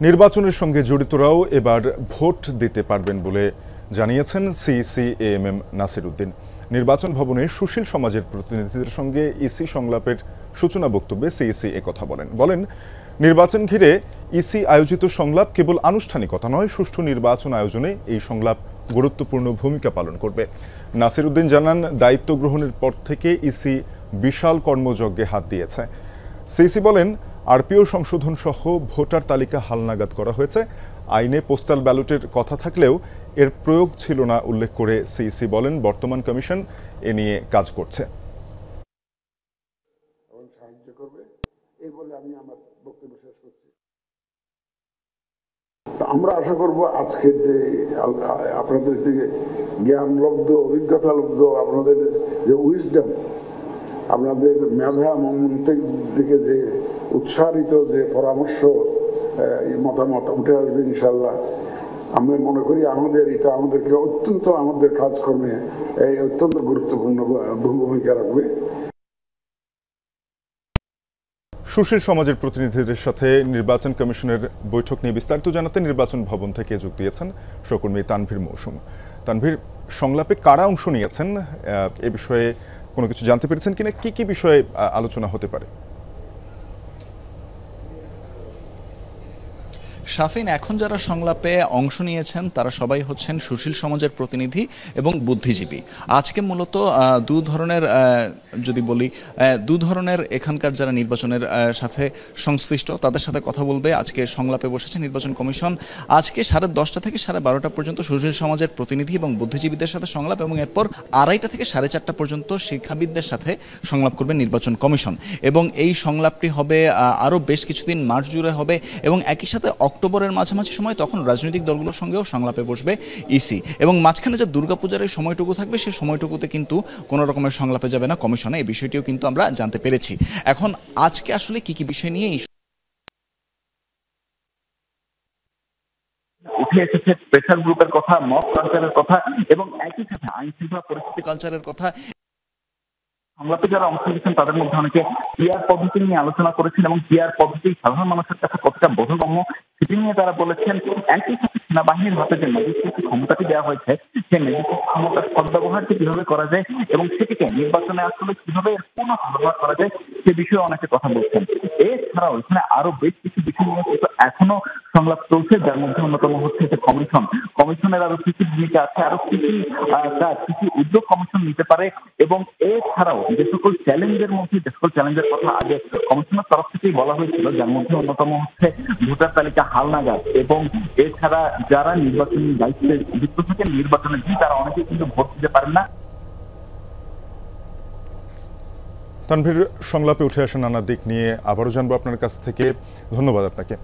নির্বাচনের সঙ্গে জড়িতরাও এবার ভোট দিতে পারবেন বলে জানিয়েছেন সিইসি এএমএম নাসির উদ্দিন। নির্বাচন ভবনে সুশীল সমাজের প্রতিনিধিদের সঙ্গে ইসি সংলাপের সূচনা বক্তব্যে সিইসি একথা বলেন নির্বাচন ঘিরে ইসি আয়োজিত সংলাপ কেবল আনুষ্ঠানিকতা নয়, সুষ্ঠু নির্বাচন আয়োজনে এই সংলাপ গুরুত্বপূর্ণ ভূমিকা পালন করবে। নাসির উদ্দিন জানান, দায়িত্ব গ্রহণের পর থেকে ইসি বিশাল কর্মযজ্ঞে হাত দিয়েছে। সিইসি বলেন, আরপিও সংশোধন সহ ভোটার তালিকা হালনাগাদ করা হয়েছে। আইনে পোস্টাল ব্যালটের কথা থাকলেও এর প্রয়োগ ছিল না উল্লেখ করে সিইসি বলেন, বর্তমান কমিশন এ নিয়ে কাজ করছে। আমরা আশা করব আজকের যে আপনাদের যে জ্ঞানলব্ধ, অভিজ্ঞতালব্ধ, আপনাদের যে উইজডম, আপনাদের মেধা মন্ত্রের দিকে যে উৎসাহিত যে পরামর্শ, মতামত উঠে আসবে ইনশাল্লাহ। আমরা মনে করি এটা আমাদেরকে অত্যন্ত আমাদের কাজকর্মে অত্যন্ত গুরুত্বপূর্ণ ভূমিকা রাখবে। সুশীল সমাজের প্রতিনিধিদের সাথে নির্বাচন কমিশনের বৈঠক নিয়ে বিস্তারিত জানাতে নির্বাচন ভবন থেকে যোগ দিয়েছেন সহকর্মী তানভীর মৌসুম। তানভীর, সংলাপে কারা অংশ নিয়েছেন এ বিষয়ে কোনো কিছু জানতে পেরেছেন কিনা? কি বিষয়ে আলোচনা হতে পারে? শাফিন, এখন যারা সংলাপে অংশ নিয়েছেন তারা সবাই হচ্ছেন সুশীল সমাজের প্রতিনিধি এবং বুদ্ধিজীবী। আজকে মূলত দু ধরনের এখানকার যারা নির্বাচনের সাথে সংশ্লিষ্ট তাদের সাথে কথা বলবে। আজকে সংলাপে বসেছে নির্বাচন কমিশন। আজকে 10:30 থেকে 12:30 পর্যন্ত সুশীল সমাজের প্রতিনিধি এবং বুদ্ধিজীবীদের সাথে সংলাপ, এবং এরপর 2:30 থেকে 4:30 পর্যন্ত শিক্ষাবিদদের সাথে সংলাপ করবে নির্বাচন কমিশন। এবং এই সংলাপটি হবে আরও বেশ কিছুদিন মার্চ জুড়ে হবে, এবং একই সাথে অক্টোবরের মাঝামাঝি সময় তখন রাজনৈতিক দলগুলোর সঙ্গেও সংলাপে বসবে ইসি। এবং মাঝখানে যে দুর্গাপূজার এই সময়টুকু থাকবে, সেই সময়টুকুতে কিন্তু কোনো রকমের সংলাপে যাবে না কমিশনে। এই বিষয়টিও কিন্তু আমরা জানতে পেরেছি। এখন আজকে আসলে কি বিষয় নিয়ে উঠে এসেছে প্রেসার গ্রুপের কথা, মব কালচারের কথা, এবং একই সাথে আইন শৃঙ্খলা পরিস্থিতি কালচারের কথা। সংলাপে যারা অংশ নিয়েছেন তাদের মধ্যে অনেকে পিআর পদ্ধতি নিয়ে আলোচনা করেছেন, এবং পিআর পদ্ধতি সাধারণ মানুষের কাছে কতটা বোধগম্য সেটি নিয়ে তারা বলেছেন। একই সাথে সেনাবাহিনীর হাতে যে ম্যাজিস্ট্রেসি ক্ষমতাটি দেওয়া হয়েছে, সেই ম্যাজিস্ট্রেসি ক্ষমতার সদ্ব্যবহারটি কিভাবে করা যায় এবং সেটিকে নির্বাচনে আসলে কিভাবে পূর্ণ ব্যবহার করা যায় সে বিষয়ে অনেকে কথা বলছেন। এছাড়াও এখানে আরো বেশ কিছু বিষয় নিয়ে এখনো সংলাপ চলছে, যার মধ্যে অন্যতম হচ্ছে যে কমিশনের আরো কি ভূমিকা আছে, আরো কি উদ্যোগ কমিশন নিতে পারে, এবং এছাড়াও যে সকল চ্যালেঞ্জের কথা আগে কমিশনের তরফ থেকেই বলা হয়েছিল, যার মধ্যে অন্যতম হচ্ছে ভোটার তালিকা হালনাগাদ, এবং এছাড়া যারা নির্বাচনী দায়িত্বে যুক্ত থাকেন নির্বাচনের দিন তারা অনেকেই কিন্তু ভোট দিতে পারেন না। তানভীর, সংলাপে উঠে আসা নানা দিক নিয়ে আবারও জানবো আপনার কাছ থেকে। ধন্যবাদ আপনাকে।